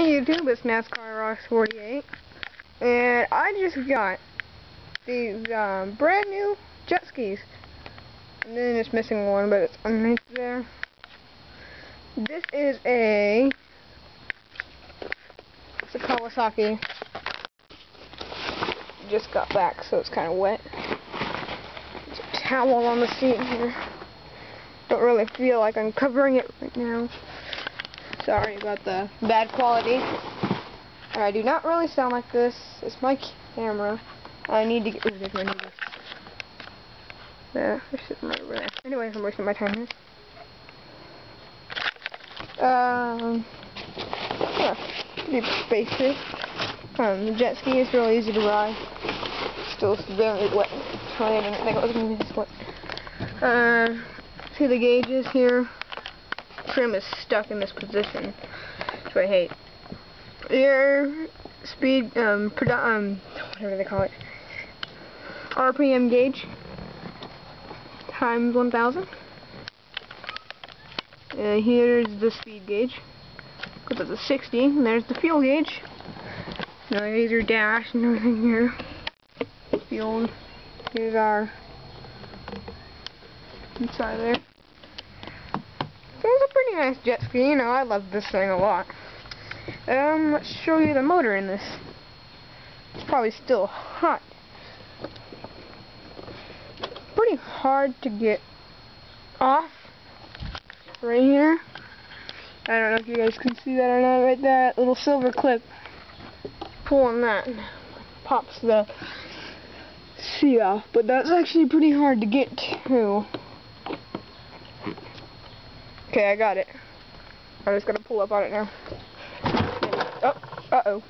YouTube, it's NASCAR Rocks 48, and I just got these brand new jet skis, and then it's missing one, but it's underneath there. This is it's a Kawasaki. Just got back, so it's kind of wet. There's a towel on the seat here. Don't really feel like I'm covering it right now. Sorry about the bad quality. I do not really sound like this. It's my camera. I need to get rid of my neighbors. They're sitting right over there. Anyways, I'm wasting my time here. Yeah, pretty basic. The jet ski is really easy to ride. Still very wet. Sorry, I didn't think it was going to be this wet. See the gauges here? Trim is stuck in this position, which I hate. Your speed, whatever they call it, RPM gauge times 1,000. Here's the speed gauge, because it's a 60, and there's the fuel gauge. Now here's your dash and everything here. Fuel. Here's our inside there. So it's a pretty nice jet ski. You know, I love this thing a lot. Let's show you the motor in this. It's probably still hot. Pretty hard to get off. Right here. I don't know if you guys can see that or not. Right there, that little silver clip. Pulling that pops the seat off, but that's actually pretty hard to get to. Okay, I got it. I'm just gonna pull up on it now. Oh, uh-oh.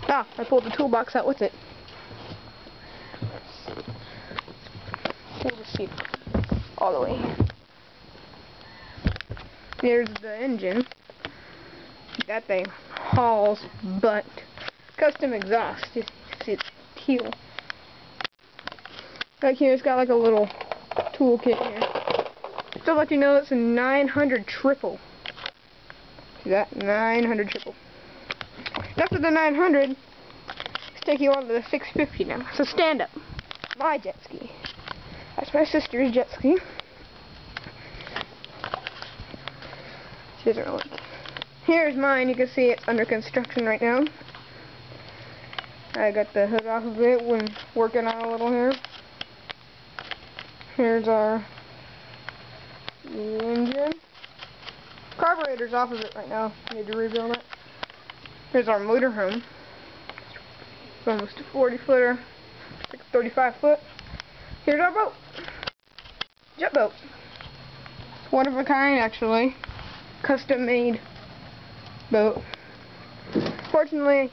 Ah, I pulled the toolbox out with it. Pull the seat all the way. Here's the engine. That thing hauls butt. Custom exhaust. You see it's teal. Back here it's got like a little toolkit here. Just to let you know, it's a 900 triple. See that? 900 triple. After the 900, let's take you on to the 650 now. So stand up. My jet ski. That's my sister's jet ski. She doesn't know it. Here's mine. You can see it's under construction right now. I got the hood off of it when working on a little here. Here's our engine. Carburetor's off of it right now. Need to rebuild it. Here's our motorhome. It's almost a 40-footer. It's like a 35-foot. Here's our boat. Jet boat. It's one of a kind, actually. Custom made boat. Fortunately,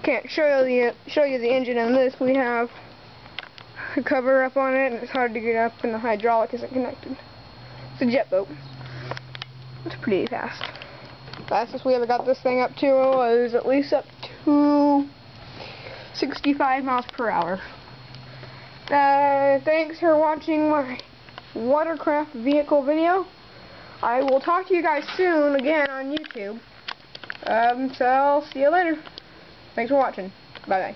can't show you the engine on this. We have a cover up on it, and it's hard to get up, and the hydraulic isn't connected. It's a jet boat. It's pretty fast. Fastest we ever got this thing up to was at least up to 65 miles per hour. Thanks for watching my watercraft vehicle video. I will talk to you guys soon again on YouTube. So I'll see you later. Thanks for watching. Bye bye.